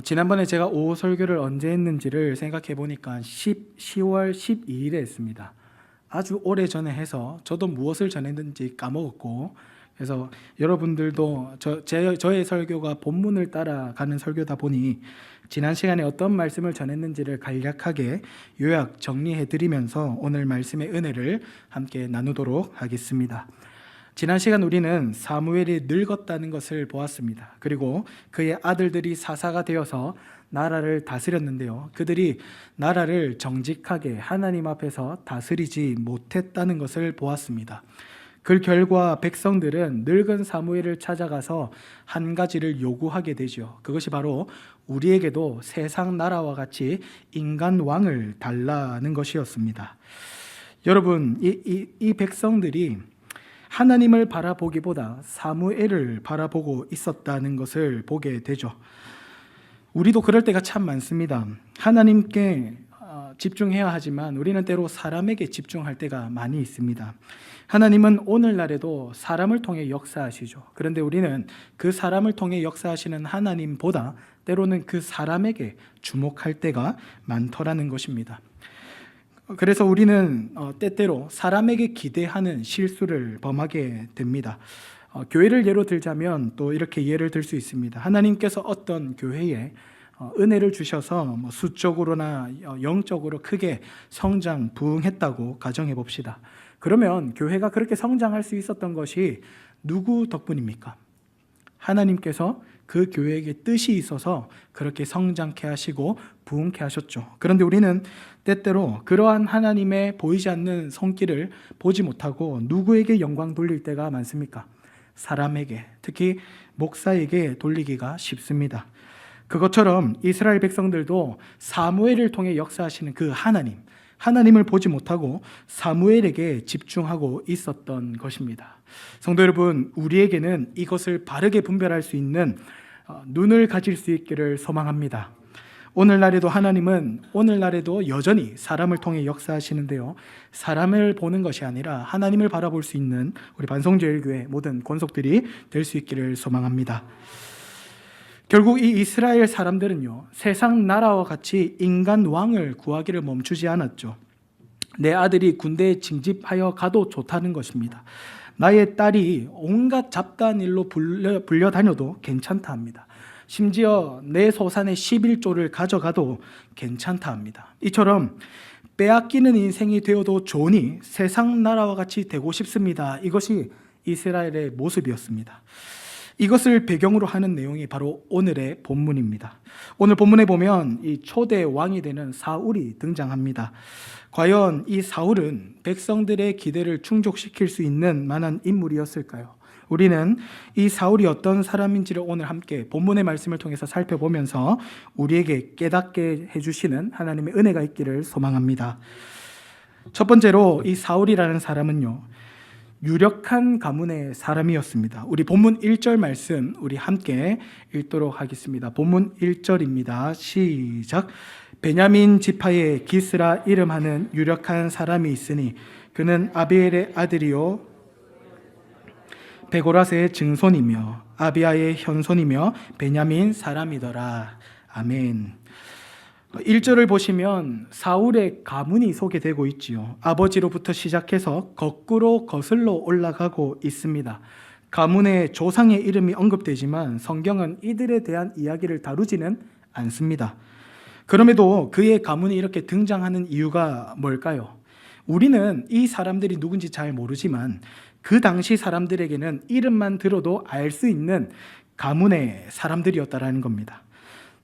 지난번에 제가 오후 설교를 언제 했는지를 생각해 보니까 10월 12일에 했습니다. 아주 오래전에 해서 저도 무엇을 전했는지 까먹었고, 그래서 여러분들도 저의 설교가 본문을 따라가는 설교다 보니 지난 시간에 어떤 말씀을 전했는지를 간략하게 요약 정리해 드리면서 오늘 말씀의 은혜를 함께 나누도록 하겠습니다. 지난 시간 우리는 사무엘이 늙었다는 것을 보았습니다. 그리고 그의 아들들이 사사가 되어서 나라를 다스렸는데요, 그들이 나라를 정직하게 하나님 앞에서 다스리지 못했다는 것을 보았습니다. 그 결과 백성들은 늙은 사무엘을 찾아가서 한 가지를 요구하게 되죠. 그것이 바로 우리에게도 세상 나라와 같이 인간 왕을 달라는 것이었습니다. 여러분, 이 백성들이 하나님을 바라보기보다 사무엘을 바라보고 있었다는 것을 보게 되죠. 우리도 그럴 때가 참 많습니다. 하나님께 집중해야 하지만 우리는 때로 사람에게 집중할 때가 많이 있습니다. 하나님은 오늘날에도 사람을 통해 역사하시죠. 그런데 우리는 그 사람을 통해 역사하시는 하나님보다 때로는 그 사람에게 주목할 때가 많더라는 것입니다. 그래서 우리는 때때로 사람에게 기대하는 실수를 범하게 됩니다. 교회를 예로 들자면 또 이렇게 예를 들 수 있습니다. 하나님께서 어떤 교회에 은혜를 주셔서 수적으로나 영적으로 크게 성장, 부흥했다고 가정해 봅시다. 그러면 교회가 그렇게 성장할 수 있었던 것이 누구 덕분입니까? 하나님께서 그 교회에게 뜻이 있어서 그렇게 성장케 하시고 부흥케 하셨죠. 그런데 우리는 때때로 그러한 하나님의 보이지 않는 손길을 보지 못하고 누구에게 영광 돌릴 때가 많습니까? 사람에게, 특히 목사에게 돌리기가 쉽습니다. 그것처럼 이스라엘 백성들도 사무엘을 통해 역사하시는 그 하나님을 보지 못하고 사무엘에게 집중하고 있었던 것입니다. 성도 여러분, 우리에게는 이것을 바르게 분별할 수 있는 눈을 가질 수 있기를 소망합니다. 오늘날에도 하나님은 오늘날에도 여전히 사람을 통해 역사하시는데요, 사람을 보는 것이 아니라 하나님을 바라볼 수 있는 우리 반성제일교회 모든 권속들이 될 수 있기를 소망합니다. 결국 이 이스라엘 사람들은요, 세상 나라와 같이 인간 왕을 구하기를 멈추지 않았죠. 내 아들이 군대에 징집하여 가도 좋다는 것입니다. 나의 딸이 온갖 잡다한 일로 불려다녀도 괜찮다 합니다. 심지어 내 소산의 11조를 가져가도 괜찮다 합니다. 이처럼 빼앗기는 인생이 되어도 좋으니 세상 나라와 같이 되고 싶습니다. 이것이 이스라엘의 모습이었습니다. 이것을 배경으로 하는 내용이 바로 오늘의 본문입니다. 오늘 본문에 보면 이 초대 왕이 되는 사울이 등장합니다. 과연 이 사울은 백성들의 기대를 충족시킬 수 있는 만한 인물이었을까요? 우리는 이 사울이 어떤 사람인지를 오늘 함께 본문의 말씀을 통해서 살펴보면서 우리에게 깨닫게 해주시는 하나님의 은혜가 있기를 소망합니다. 첫 번째로 이 사울이라는 사람은요, 유력한 가문의 사람이었습니다. 우리 본문 1절 말씀 우리 함께 읽도록 하겠습니다. 본문 1절입니다. 시작. 베냐민 지파의 기스라 이름하는 유력한 사람이 있으니 그는 아비엘의 아들이요 베고라스의 증손이며 아비아의 현손이며 베냐민 사람이더라. 아멘. 1절을 보시면 사울의 가문이 소개되고 있지요. 아버지로부터 시작해서 거꾸로 거슬러 올라가고 있습니다. 가문의 조상의 이름이 언급되지만 성경은 이들에 대한 이야기를 다루지는 않습니다. 그럼에도 그의 가문이 이렇게 등장하는 이유가 뭘까요? 우리는 이 사람들이 누군지 잘 모르지만 그 당시 사람들에게는 이름만 들어도 알 수 있는 가문의 사람들이었다라는 겁니다.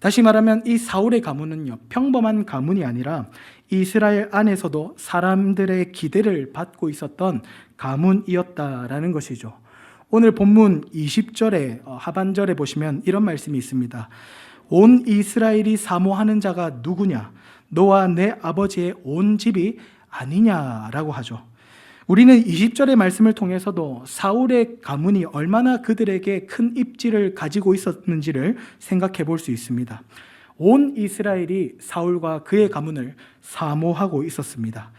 다시 말하면 이 사울의 가문은요, 평범한 가문이 아니라 이스라엘 안에서도 사람들의 기대를 받고 있었던 가문이었다라는 것이죠. 오늘 본문 20절의 하반절에 보시면 이런 말씀이 있습니다. 온 이스라엘이 사모하는 자가 누구냐? 너와 내 아버지의 온 집이 아니냐라고 하죠. 우리는 20절의 말씀을 통해서도 사울의 가문이 얼마나 그들에게 큰 입지를 가지고 있었는지를 생각해 볼 수 있습니다. 온 이스라엘이 사울과 그의 가문을 사모하고 있었습니다.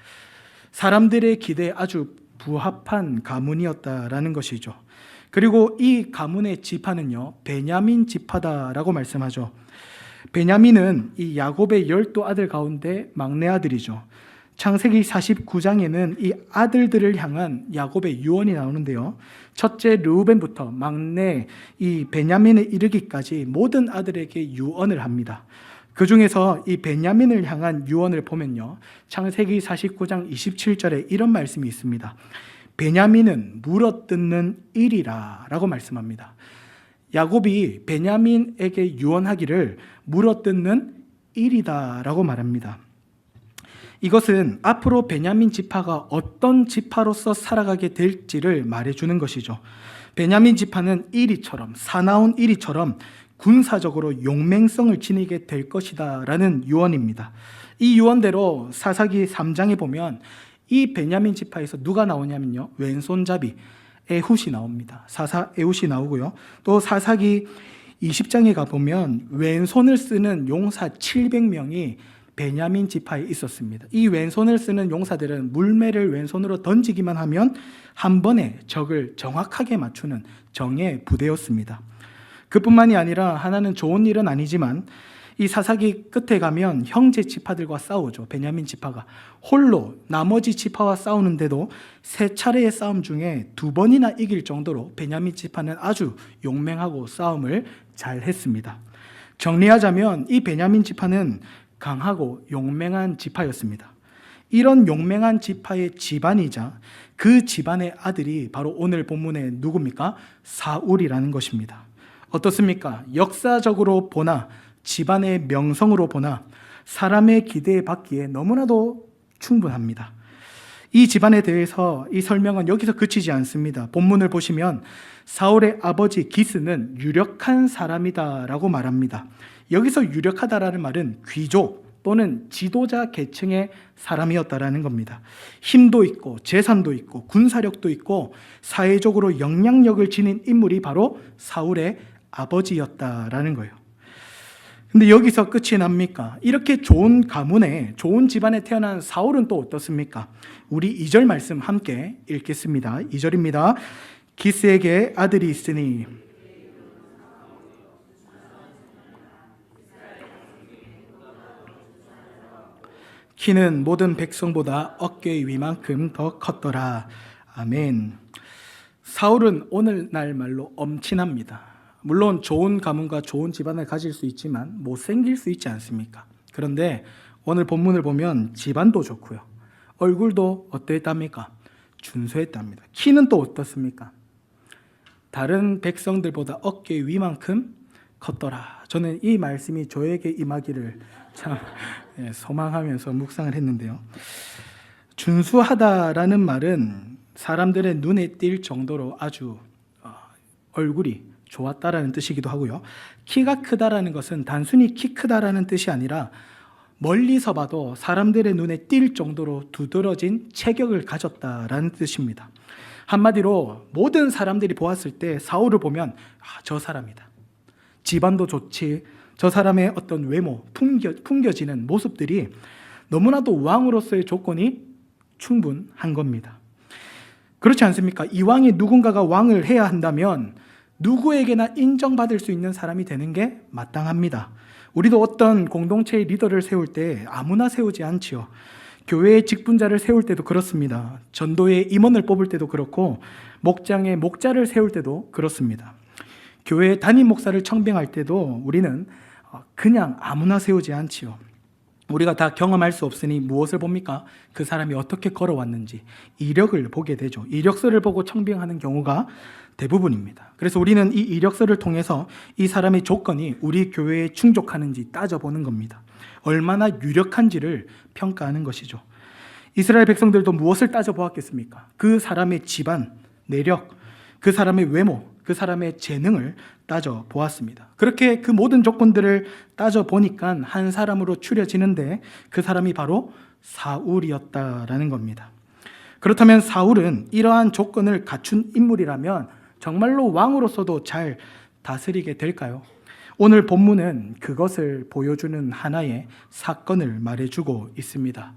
사람들의 기대에 아주 부합한 가문이었다라는 것이죠. 그리고 이 가문의 지파는요, 베냐민 지파다라고 말씀하죠. 베냐민은 이 야곱의 12아들 가운데 막내 아들이죠. 창세기 49장에는 이 아들들을 향한 야곱의 유언이 나오는데요. 첫째 르우벤부터 막내 이 베냐민에 이르기까지 모든 아들에게 유언을 합니다. 그 중에서 이 베냐민을 향한 유언을 보면요, 창세기 49장 27절에 이런 말씀이 있습니다. 베냐민은 물어뜯는 일이라 라고 말씀합니다. 야곱이 베냐민에게 유언하기를 물어뜯는 일이다 라고 말합니다. 이것은 앞으로 베냐민 지파가 어떤 지파로서 살아가게 될지를 말해주는 것이죠. 베냐민 지파는 이리처럼, 사나운 이리처럼 군사적으로 용맹성을 지니게 될 것이다 라는 유언입니다. 이 유언대로 사사기 3장에 보면 이 베냐민 지파에서 누가 나오냐면요, 왼손잡이 에훗이 나옵니다. 사사 에훗이 나오고요. 또 사사기 20장에 가보면 왼손을 쓰는 용사 700명이 베냐민 지파에 있었습니다. 이 왼손을 쓰는 용사들은 물매를 왼손으로 던지기만 하면 한 번에 적을 정확하게 맞추는 정예 부대였습니다. 그뿐만이 아니라 하나는 좋은 일은 아니지만 이 사사기 끝에 가면 형제 지파들과 싸우죠. 베냐민 지파가 홀로 나머지 지파와 싸우는데도 3차례의 싸움 중에 2번이나 이길 정도로 베냐민 지파는 아주 용맹하고 싸움을 잘 했습니다. 정리하자면 이 베냐민 지파는 강하고 용맹한 지파였습니다. 이런 용맹한 지파의 집안이자 그 집안의 아들이 바로 오늘 본문의 누굽니까? 사울이라는 것입니다. 어떻습니까? 역사적으로 보나 집안의 명성으로 보나 사람의 기대에 받기에 너무나도 충분합니다. 이 집안에 대해서 이 설명은 여기서 그치지 않습니다. 본문을 보시면 사울의 아버지 기스는 유력한 사람이다라고 말합니다. 여기서 유력하다라는 말은 귀족 또는 지도자 계층의 사람이었다라는 겁니다. 힘도 있고 재산도 있고 군사력도 있고 사회적으로 영향력을 지닌 인물이 바로 사울의 아버지였다라는 거예요. 근데 여기서 끝이 납니까? 이렇게 좋은 가문에 좋은 집안에 태어난 사울은 또 어떻습니까? 우리 2절 말씀 함께 읽겠습니다. 2절입니다. 기스에게 아들이 있으니 키는 모든 백성보다 어깨 위만큼 더 컸더라. 아멘. 사울은 오늘날 말로 엄친합니다. 물론 좋은 가문과 좋은 집안을 가질 수 있지만 못생길 수 있지 않습니까? 그런데 오늘 본문을 보면 집안도 좋고요, 얼굴도 어땠답니까? 준수했답니다. 키는 또 어떻습니까? 다른 백성들보다 어깨 위만큼 컸더라. 저는 이 말씀이 저에게 임하기를 참 소망하면서 묵상을 했는데요. 준수하다라는 말은 사람들의 눈에 띌 정도로 아주 얼굴이 좋았다라는 뜻이기도 하고요. 키가 크다라는 것은 단순히 키 크다라는 뜻이 아니라 멀리서 봐도 사람들의 눈에 띌 정도로 두드러진 체격을 가졌다라는 뜻입니다. 한마디로 모든 사람들이 보았을 때 사울을 보면 저 사람이다. 집안도 좋지, 저 사람의 어떤 외모, 풍겨지는 모습들이 너무나도 왕으로서의 조건이 충분한 겁니다. 그렇지 않습니까? 이왕에 누군가가 왕을 해야 한다면 누구에게나 인정받을 수 있는 사람이 되는 게 마땅합니다. 우리도 어떤 공동체의 리더를 세울 때 아무나 세우지 않지요. 교회의 직분자를 세울 때도 그렇습니다. 전도의 임원을 뽑을 때도 그렇고 목장의 목자를 세울 때도 그렇습니다. 교회 담임 목사를 청빙할 때도 우리는 그냥 아무나 세우지 않지요. 우리가 다 경험할 수 없으니 무엇을 봅니까? 그 사람이 어떻게 걸어왔는지 이력을 보게 되죠. 이력서를 보고 청빙하는 경우가 대부분입니다. 그래서 우리는 이 이력서를 통해서 이 사람의 조건이 우리 교회에 충족하는지 따져보는 겁니다. 얼마나 유력한지를 평가하는 것이죠. 이스라엘 백성들도 무엇을 따져보았겠습니까? 그 사람의 집안, 내력, 그 사람의 외모, 그 사람의 재능을 따져보았습니다. 그렇게 그 모든 조건들을 따져보니까 한 사람으로 추려지는데 그 사람이 바로 사울이었다라는 겁니다. 그렇다면 사울은 이러한 조건을 갖춘 인물이라면 정말로 왕으로서도 잘 다스리게 될까요? 오늘 본문은 그것을 보여주는 하나의 사건을 말해주고 있습니다.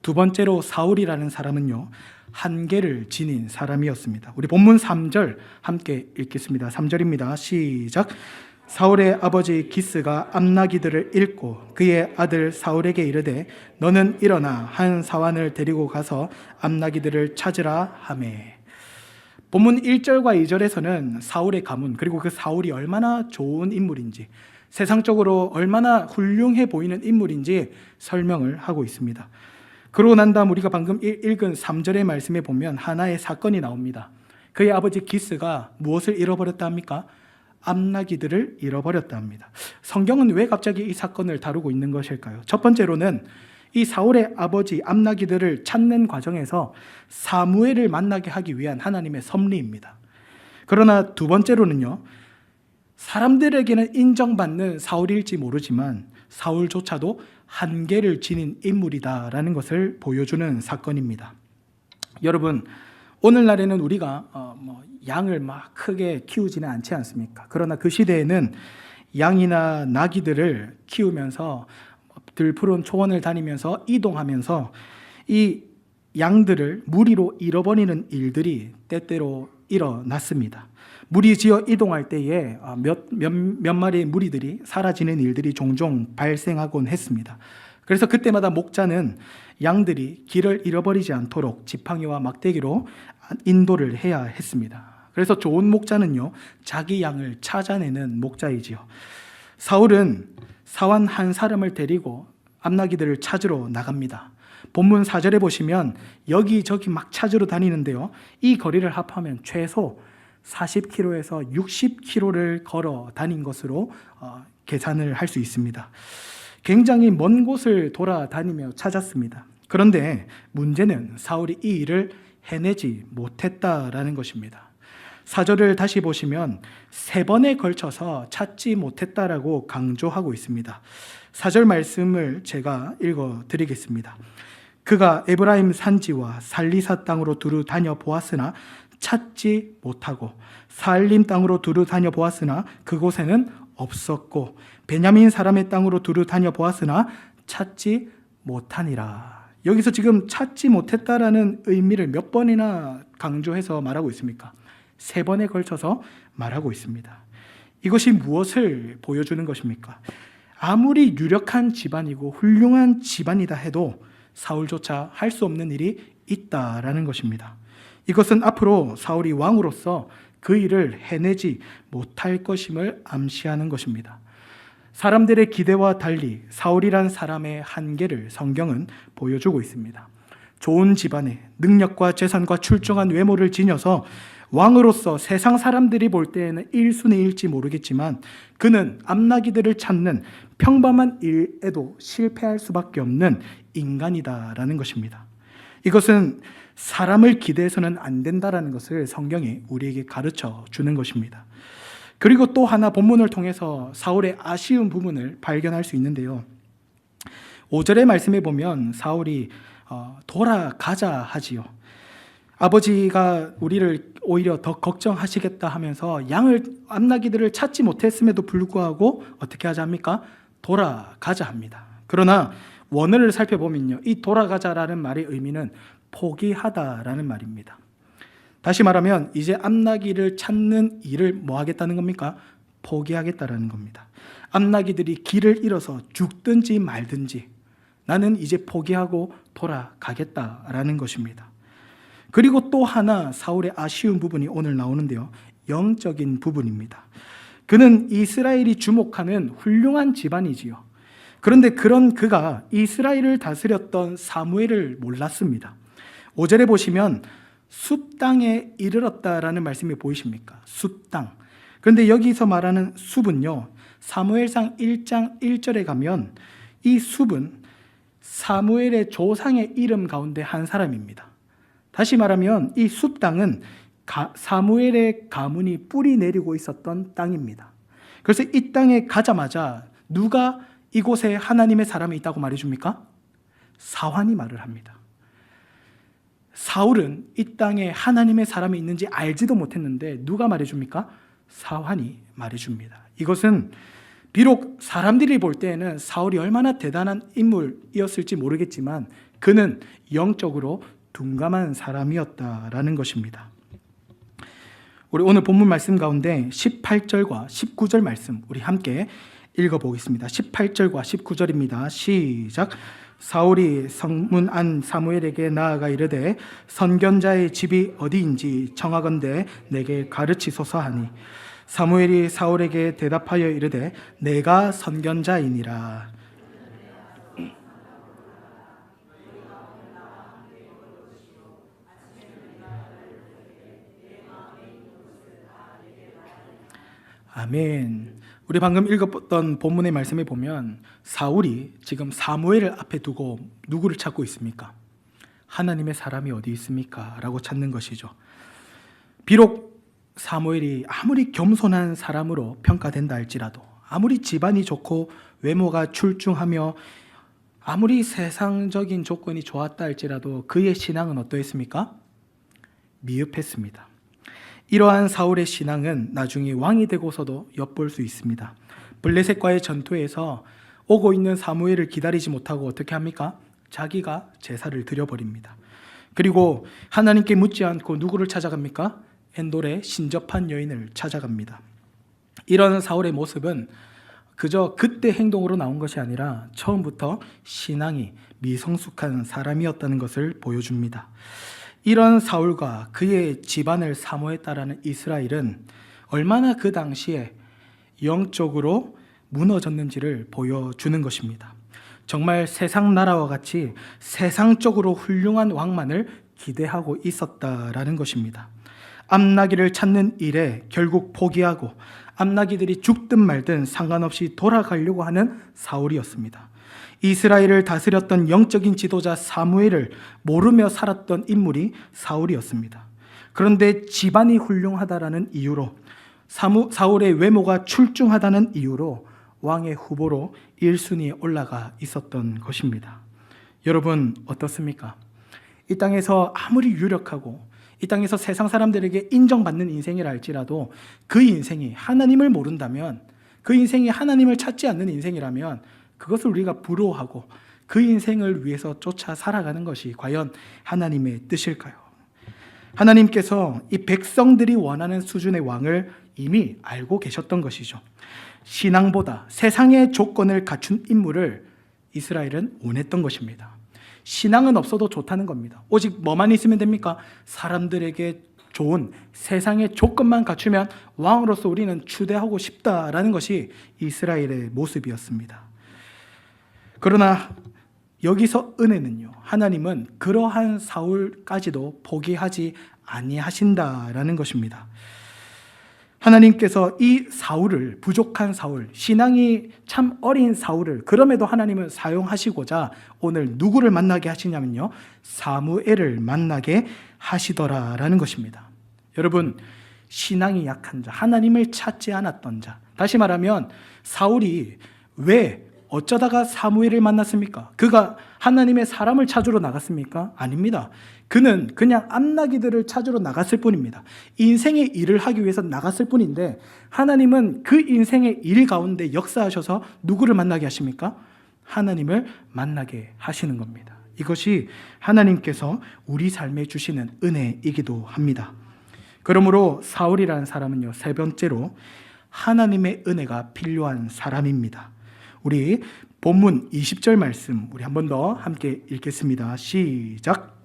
두 번째로 사울이라는 사람은요, 한계를 지닌 사람이었습니다. 우리 본문 3절 함께 읽겠습니다. 3절입니다. 시작. 사울의 아버지 기스가 암나기들을 읽고 그의 아들 사울에게 이르되 너는 일어나 한 사환을 데리고 가서 암나기들을 찾으라 하매. 본문 1절과 2절에서는 사울의 가문, 그리고 그 사울이 얼마나 좋은 인물인지, 세상적으로 얼마나 훌륭해 보이는 인물인지 설명을 하고 있습니다. 그러고 난 다음 우리가 방금 읽은 3절의 말씀에 보면 하나의 사건이 나옵니다. 그의 아버지 기스가 무엇을 잃어버렸다 합니까? 암나기들을 잃어버렸다 합니다. 성경은 왜 갑자기 이 사건을 다루고 있는 것일까요? 첫 번째로는 이 사울의 아버지 암나기들을 찾는 과정에서 사무엘을 만나게 하기 위한 하나님의 섭리입니다. 그러나 두 번째로는요, 사람들에게는 인정받는 사울일지 모르지만 사울조차도 한계를 지닌 인물이다라는 것을 보여주는 사건입니다. 여러분, 오늘날에는 우리가 양을 막 크게 키우지는 않지 않습니까? 그러나 그 시대에는 양이나 나귀들을 키우면서 들푸른 초원을 다니면서 이동하면서 이 양들을 무리로 잃어버리는 일들이 때때로 일어났습니다. 무리지어 이동할 때에 몇 마리의 무리들이 사라지는 일들이 종종 발생하곤 했습니다. 그래서 그때마다 목자는 양들이 길을 잃어버리지 않도록 지팡이와 막대기로 인도를 해야 했습니다. 그래서 좋은 목자는요, 자기 양을 찾아내는 목자이지요. 사울은 사환 한 사람을 데리고 암나기들을 찾으러 나갑니다. 본문 4절에 보시면 여기저기 막 찾으러 다니는데요, 이 거리를 합하면 최소 40km에서 60km를 걸어 다닌 것으로 계산을 할 수 있습니다. 굉장히 먼 곳을 돌아다니며 찾았습니다. 그런데 문제는 사울이 이 일을 해내지 못했다라는 것입니다. 4절을 다시 보시면 3번에 걸쳐서 찾지 못했다라고 강조하고 있습니다. 4절 말씀을 제가 읽어드리겠습니다. 그가 에브라임 산지와 살리사 땅으로 두루 다녀 보았으나 찾지 못하고 사알림 땅으로 두루 다녀 보았으나 그곳에는 없었고 베냐민 사람의 땅으로 두루 다녀 보았으나 찾지 못하니라. 여기서 지금 찾지 못했다라는 의미를 몇 번이나 강조해서 말하고 있습니까? 3번에 걸쳐서 말하고 있습니다. 이것이 무엇을 보여주는 것입니까? 아무리 유력한 집안이고 훌륭한 집안이다 해도 사울조차 할 수 없는 일이 있다라는 것입니다. 이것은 앞으로 사울이 왕으로서 그 일을 해내지 못할 것임을 암시하는 것입니다. 사람들의 기대와 달리 사울이란 사람의 한계를 성경은 보여주고 있습니다. 좋은 집안에 능력과 재산과 출중한 외모를 지녀서 왕으로서 세상 사람들이 볼 때에는 1순위일지 모르겠지만 그는 암나기들을 찾는 평범한 일에도 실패할 수밖에 없는 인간이다라는 것입니다. 이것은 사람을 기대해서는 안 된다라는 것을 성경이 우리에게 가르쳐 주는 것입니다. 그리고 또 하나 본문을 통해서 사울의 아쉬운 부분을 발견할 수 있는데요. 5절의 말씀에 보면 사울이 돌아가자 하지요. 아버지가 우리를 오히려 더 걱정하시겠다 하면서 암나기들을 찾지 못했음에도 불구하고 어떻게 하자 합니까? 돌아가자 합니다. 그러나 원어를 살펴보면요, 이 돌아가자라는 말의 의미는 포기하다라는 말입니다. 다시 말하면 이제 암나기를 찾는 일을 뭐 하겠다는 겁니까? 포기하겠다라는 겁니다. 암나기들이 길을 잃어서 죽든지 말든지 나는 이제 포기하고 돌아가겠다라는 것입니다. 그리고 또 하나 사울의 아쉬운 부분이 오늘 나오는데요, 영적인 부분입니다. 그는 이스라엘이 주목하는 훌륭한 집안이지요. 그런데 그런 그가 이스라엘을 다스렸던 사무엘을 몰랐습니다. 5절에 보시면 숲 땅에 이르렀다라는 말씀이 보이십니까? 숲 땅. 그런데 여기서 말하는 숲은요, 사무엘상 1장 1절에 가면 이 숲은 사무엘의 조상의 이름 가운데 한 사람입니다. 다시 말하면 이 숲 땅은 사무엘의 가문이 뿌리 내리고 있었던 땅입니다. 그래서 이 땅에 가자마자 누가 이곳에 하나님의 사람이 있다고 말해줍니까? 사환이 말을 합니다. 사울은 이 땅에 하나님의 사람이 있는지 알지도 못했는데 누가 말해줍니까? 사환이 말해줍니다. 이것은 비록 사람들이 볼 때에는 사울이 얼마나 대단한 인물이었을지 모르겠지만 그는 영적으로 둔감한 사람이었다라는 것입니다. 우리 오늘 본문 말씀 가운데 18절과 19절 말씀 우리 함께 읽어보겠습니다. 18절과 19절입니다. 시작. 사울이 성문 안 사무엘에게 나아가 이르되 선견자의 집이 어디인지 청하건대 내게 가르치소서 하니 사무엘이 사울에게 대답하여 이르되 내가 선견자이니라. 아멘. 우리 방금 읽었던 본문의 말씀에 보면 사울이 지금 사무엘을 앞에 두고 누구를 찾고 있습니까? 하나님의 사람이 어디 있습니까? 라고 찾는 것이죠. 비록 사무엘이 아무리 겸손한 사람으로 평가된다 할지라도, 아무리 집안이 좋고 외모가 출중하며 아무리 세상적인 조건이 좋았다 할지라도 그의 신앙은 어떠했습니까? 미흡했습니다. 이러한 사울의 신앙은 나중에 왕이 되고서도 엿볼 수 있습니다. 블레셋과의 전투에서 오고 있는 사무엘을 기다리지 못하고 어떻게 합니까? 자기가 제사를 드려버립니다. 그리고 하나님께 묻지 않고 누구를 찾아갑니까? 엔돌의 신접한 여인을 찾아갑니다. 이런 사울의 모습은 그저 그때 행동으로 나온 것이 아니라 처음부터 신앙이 미성숙한 사람이었다는 것을 보여줍니다. 이런 사울과 그의 집안을 사모했다라는 이스라엘은 얼마나 그 당시에 영적으로 무너졌는지를 보여주는 것입니다. 정말 세상 나라와 같이 세상적으로 훌륭한 왕만을 기대하고 있었다라는 것입니다. 암나기를 찾는 일에 결국 포기하고 암나기들이 죽든 말든 상관없이 돌아가려고 하는 사울이었습니다. 이스라엘을 다스렸던 영적인 지도자 사무엘을 모르며 살았던 인물이 사울이었습니다. 그런데 집안이 훌륭하다라는 이유로, 사울의 외모가 출중하다는 이유로 왕의 후보로 1순위에 올라가 있었던 것입니다. 여러분 어떻습니까? 이 땅에서 아무리 유력하고 이 땅에서 세상 사람들에게 인정받는 인생이라 할지라도 그 인생이 하나님을 모른다면, 그 인생이 하나님을 찾지 않는 인생이라면 그것을 우리가 부러워하고 그 인생을 위해서 쫓아 살아가는 것이 과연 하나님의 뜻일까요? 하나님께서 이 백성들이 원하는 수준의 왕을 이미 알고 계셨던 것이죠. 신앙보다 세상의 조건을 갖춘 인물을 이스라엘은 원했던 것입니다. 신앙은 없어도 좋다는 겁니다. 오직 뭐만 있으면 됩니까? 사람들에게 좋은 세상의 조건만 갖추면 왕으로서 우리는 추대하고 싶다라는 것이 이스라엘의 모습이었습니다. 그러나 여기서 은혜는요, 하나님은 그러한 사울까지도 포기하지 아니하신다라는 것입니다. 하나님께서 이 사울을, 부족한 사울, 신앙이 참 어린 사울을 그럼에도 하나님은 사용하시고자 오늘 누구를 만나게 하시냐면요, 사무엘을 만나게 하시더라라는 것입니다. 여러분, 신앙이 약한 자, 하나님을 찾지 않았던 자, 다시 말하면 사울이 왜 어쩌다가 사무엘을 만났습니까? 그가 하나님의 사람을 찾으러 나갔습니까? 아닙니다. 그는 그냥 암나기들을 찾으러 나갔을 뿐입니다. 인생의 일을 하기 위해서 나갔을 뿐인데 하나님은 그 인생의 일 가운데 역사하셔서 누구를 만나게 하십니까? 하나님을 만나게 하시는 겁니다. 이것이 하나님께서 우리 삶에 주시는 은혜이기도 합니다. 그러므로 사울이라는 사람은요, 세 번째로 하나님의 은혜가 필요한 사람입니다. 우리 본문 20절 말씀 우리 한 번 더 함께 읽겠습니다. 시작.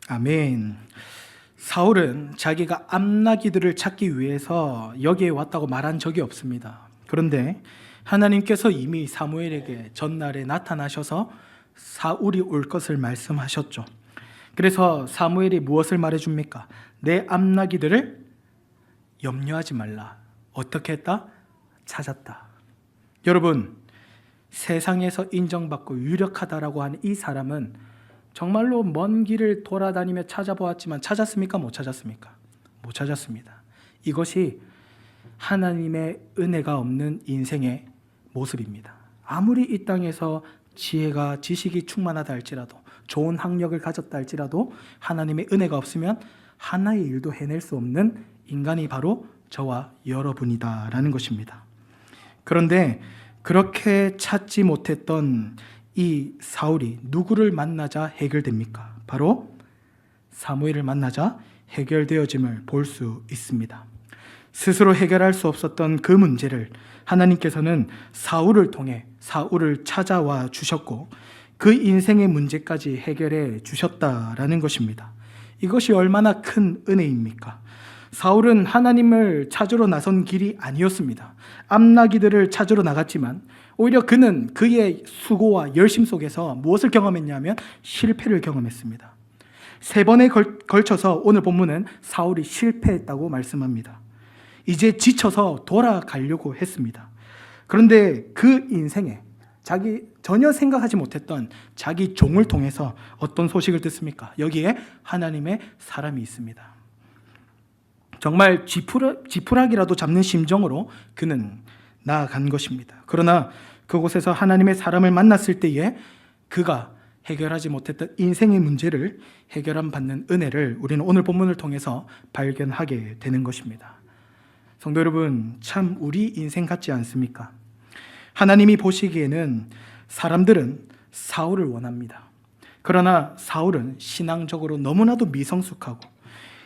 아멘. 사울은 자기가 암나기들을 찾기 위해서 여기에 왔다고 말한 적이 없습니다. 그런데 하나님께서 이미 사무엘에게 전날에 나타나셔서 사울이 올 것을 말씀하셨죠. 그래서 사무엘이 무엇을 말해줍니까? 내 암나기들을 염려하지 말라. 어떻게 했다? 찾았다. 여러분, 세상에서 인정받고 유력하다라고 하는 이 사람은 정말로 먼 길을 돌아다니며 찾아보았지만 찾았습니까? 못 찾았습니까? 못 찾았습니다. 이것이 하나님의 은혜가 없는 인생의 모습입니다. 아무리 이 땅에서 지혜가 지식이 충만하다 할지라도, 좋은 학력을 가졌다 할지라도 하나님의 은혜가 없으면 하나의 일도 해낼 수 없는 인간이 바로 저와 여러분이다라는 것입니다. 그런데 그렇게 찾지 못했던 이 사울이 누구를 만나자 해결됩니까? 바로 사무엘을 만나자 해결되어짐을 볼 수 있습니다. 스스로 해결할 수 없었던 그 문제를 하나님께서는 사울을 통해 사울을 찾아와 주셨고 그 인생의 문제까지 해결해 주셨다라는 것입니다. 이것이 얼마나 큰 은혜입니까? 사울은 하나님을 찾으러 나선 길이 아니었습니다. 암나기들을 찾으러 나갔지만 오히려 그는 그의 수고와 열심 속에서 무엇을 경험했냐면 실패를 경험했습니다. 3번에 걸쳐서 오늘 본문은 사울이 실패했다고 말씀합니다. 이제 지쳐서 돌아가려고 했습니다. 그런데 그 인생에 자기 전혀 생각하지 못했던 자기 종을 통해서 어떤 소식을 듣습니까? 여기에 하나님의 사람이 있습니다. 정말 지푸라기라도 잡는 심정으로 그는 나아간 것입니다. 그러나 그곳에서 하나님의 사람을 만났을 때에 그가 해결하지 못했던 인생의 문제를 해결받는 은혜를 우리는 오늘 본문을 통해서 발견하게 되는 것입니다. 성도 여러분, 참 우리 인생 같지 않습니까? 하나님이 보시기에는 사람들은 사울을 원합니다. 그러나 사울은 신앙적으로 너무나도 미성숙하고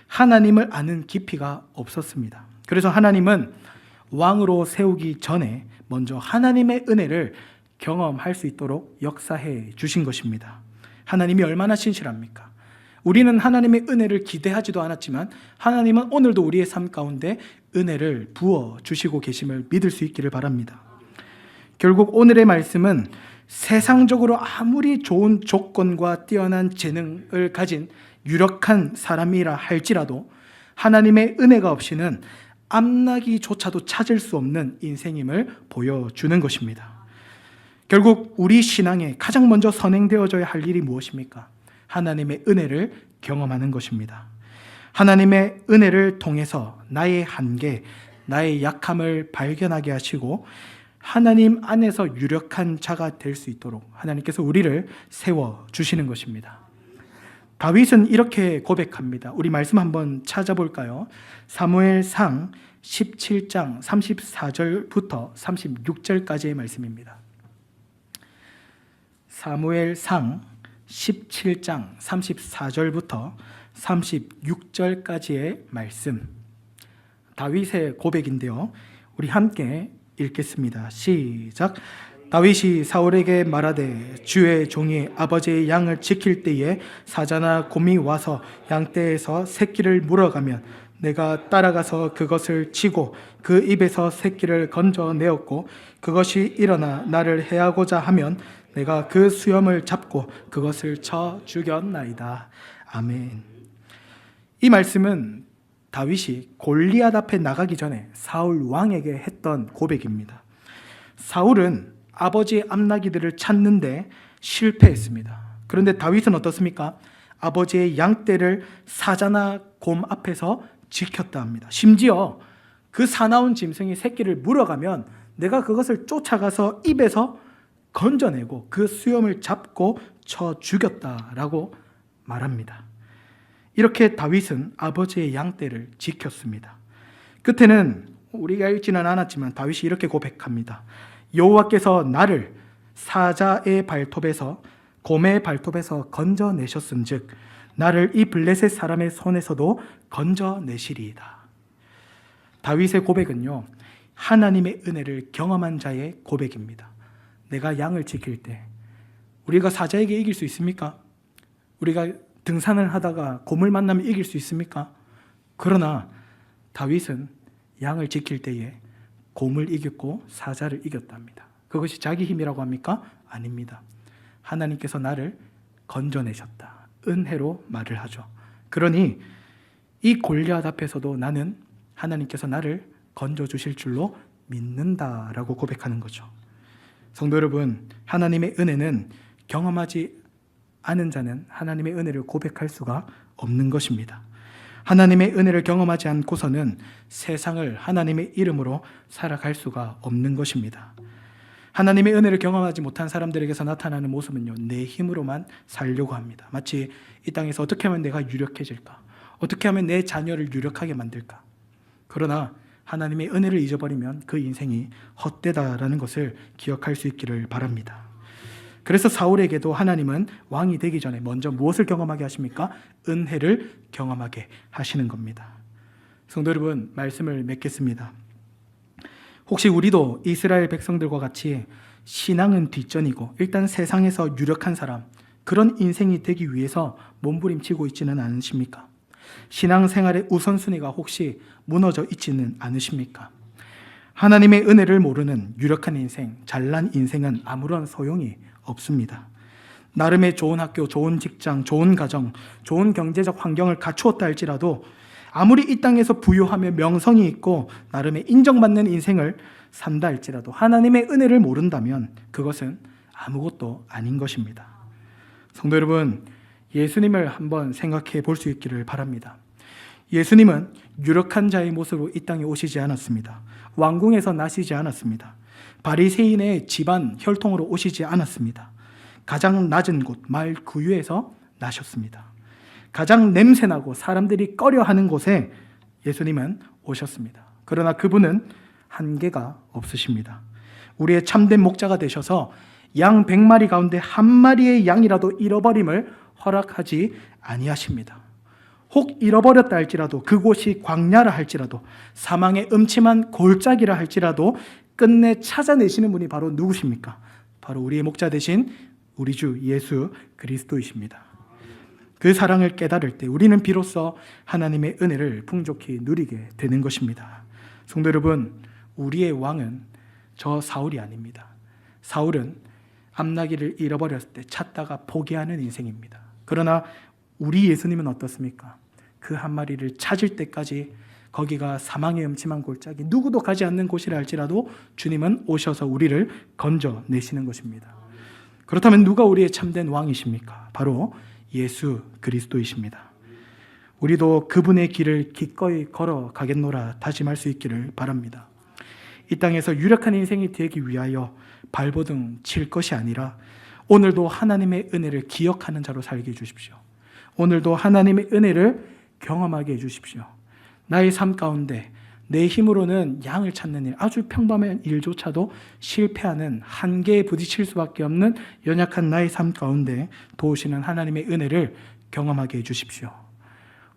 하나님을 아는 깊이가 없었습니다. 그래서 하나님은 왕으로 세우기 전에 먼저 하나님의 은혜를 경험할 수 있도록 역사해 주신 것입니다. 하나님이 얼마나 신실합니까? 우리는 하나님의 은혜를 기대하지도 않았지만 하나님은 오늘도 우리의 삶 가운데 은혜를 부어 주시고 계심을 믿을 수 있기를 바랍니다. 결국 오늘의 말씀은 세상적으로 아무리 좋은 조건과 뛰어난 재능을 가진 유력한 사람이라 할지라도 하나님의 은혜가 없이는 암나기조차도 찾을 수 없는 인생임을 보여주는 것입니다. 결국 우리 신앙에 가장 먼저 선행되어져야 할 일이 무엇입니까? 하나님의 은혜를 경험하는 것입니다. 하나님의 은혜를 통해서 나의 한계, 나의 약함을 발견하게 하시고 하나님 안에서 유력한 자가 될 수 있도록 하나님께서 우리를 세워주시는 것입니다. 다윗은 이렇게 고백합니다. 우리 말씀 한번 찾아볼까요? 사무엘상 17장 34절부터 36절까지의 말씀입니다. 사무엘상 17장 34절부터 36절까지의 말씀, 다윗의 고백인데요. 우리 함께 읽겠습니다. 시작. 다윗이 사울에게 말하되 주의 종이 아버지의 양을 지킬 때에 사자나 곰이 와서 양떼에서 새끼를 물어가면 내가 따라가서 그것을 치고 그 입에서 새끼를 건져내었고 그것이 일어나 나를 해하고자 하면 내가 그 수염을 잡고 그것을 쳐 죽였나이다. 아멘. 이 말씀은 다윗이 골리앗 앞에 나가기 전에 사울 왕에게 했던 고백입니다. 사울은 아버지의 암나기들을 찾는데 실패했습니다. 그런데 다윗은 어떻습니까? 아버지의 양떼를 사자나 곰 앞에서 지켰다 합니다. 심지어 그 사나운 짐승이 새끼를 물어가면 내가 그것을 쫓아가서 입에서 건져내고 그 수염을 잡고 쳐 죽였다라고 말합니다. 이렇게 다윗은 아버지의 양떼를 지켰습니다. 끝에는 우리가 읽지는 않았지만 다윗이 이렇게 고백합니다. 여호와께서 나를 사자의 발톱에서 곰의 발톱에서 건져내셨은즉 나를 이 블레셋 사람의 손에서도 건져내시리이다. 다윗의 고백은요, 하나님의 은혜를 경험한 자의 고백입니다. 내가 양을 지킬 때 우리가 사자에게 이길 수 있습니까? 우리가 등산을 하다가 곰을 만나면 이길 수 있습니까? 그러나 다윗은 양을 지킬 때에 곰을 이겼고 사자를 이겼답니다. 그것이 자기 힘이라고 합니까? 아닙니다. 하나님께서 나를 건져내셨다. 은혜로 말을 하죠. 그러니 이 골리앗 앞에서도 나는 하나님께서 나를 건져주실 줄로 믿는다라고 고백하는 거죠. 성도 여러분, 하나님의 은혜는 경험하지 않은 자는 하나님의 은혜를 고백할 수가 없는 것입니다. 하나님의 은혜를 경험하지 않고서는 세상을 하나님의 이름으로 살아갈 수가 없는 것입니다. 하나님의 은혜를 경험하지 못한 사람들에게서 나타나는 모습은요, 내 힘으로만 살려고 합니다. 마치 이 땅에서 어떻게 하면 내가 유력해질까? 어떻게 하면 내 자녀를 유력하게 만들까? 그러나 하나님의 은혜를 잊어버리면 그 인생이 헛되다라는 것을 기억할 수 있기를 바랍니다. 그래서 사울에게도 하나님은 왕이 되기 전에 먼저 무엇을 경험하게 하십니까? 은혜를 경험하게 하시는 겁니다. 성도 여러분, 말씀을 맺겠습니다. 혹시 우리도 이스라엘 백성들과 같이 신앙은 뒷전이고 일단 세상에서 유력한 사람, 그런 인생이 되기 위해서 몸부림치고 있지는 않으십니까? 신앙생활의 우선순위가 혹시 무너져 있지는 않으십니까? 하나님의 은혜를 모르는 유력한 인생, 잘난 인생은 아무런 소용이 없습니다. 나름의 좋은 학교, 좋은 직장, 좋은 가정, 좋은 경제적 환경을 갖추었다 할지라도 아무리 이 땅에서 부유하며 명성이 있고 나름의 인정받는 인생을 산다 할지라도 하나님의 은혜를 모른다면 그것은 아무것도 아닌 것입니다. 성도 여러분, 예수님을 한번 생각해 볼 수 있기를 바랍니다. 예수님은 유력한 자의 모습으로 이 땅에 오시지 않았습니다. 왕궁에서 나시지 않았습니다. 바리새인의 집안 혈통으로 오시지 않았습니다. 가장 낮은 곳, 말 구유에서 나셨습니다. 가장 냄새나고 사람들이 꺼려하는 곳에 예수님은 오셨습니다. 그러나 그분은 한계가 없으십니다. 우리의 참된 목자가 되셔서 양 100마리 가운데 한 마리의 양이라도 잃어버림을 허락하지 아니하십니다. 혹 잃어버렸다 할지라도, 그곳이 광야라 할지라도, 사망의 음침한 골짜기라 할지라도 끝내 찾아내시는 분이 바로 누구십니까? 바로 우리의 목자 되신 우리 주 예수 그리스도이십니다. 그 사랑을 깨달을 때 우리는 비로소 하나님의 은혜를 풍족히 누리게 되는 것입니다. 성도 여러분, 우리의 왕은 저 사울이 아닙니다. 사울은 암나귀를 잃어버렸을 때 찾다가 포기하는 인생입니다. 그러나 우리 예수님은 어떻습니까? 그 한 마리를 찾을 때까지, 거기가 사망의 음침한 골짜기, 누구도 가지 않는 곳이라 할지라도 주님은 오셔서 우리를 건져내시는 것입니다. 그렇다면 누가 우리의 참된 왕이십니까? 바로 예수 그리스도이십니다. 우리도 그분의 길을 기꺼이 걸어가겠노라 다짐할 수 있기를 바랍니다. 이 땅에서 유력한 인생이 되기 위하여 발버둥 칠 것이 아니라 오늘도 하나님의 은혜를 기억하는 자로 살게 해주십시오. 오늘도 하나님의 은혜를 경험하게 해주십시오. 나의 삶 가운데 내 힘으로는 양을 찾는 일, 아주 평범한 일조차도 실패하는 한계에 부딪힐 수밖에 없는 연약한 나의 삶 가운데 도우시는 하나님의 은혜를 경험하게 해주십시오.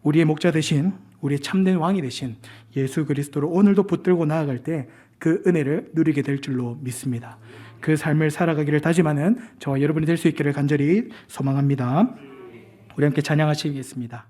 우리의 목자 되신, 우리의 참된 왕이 되신 예수 그리스도로 오늘도 붙들고 나아갈 때 그 은혜를 누리게 될 줄로 믿습니다. 그 삶을 살아가기를 다짐하는 저와 여러분이 될 수 있기를 간절히 소망합니다. 우리 함께 찬양하시겠습니다.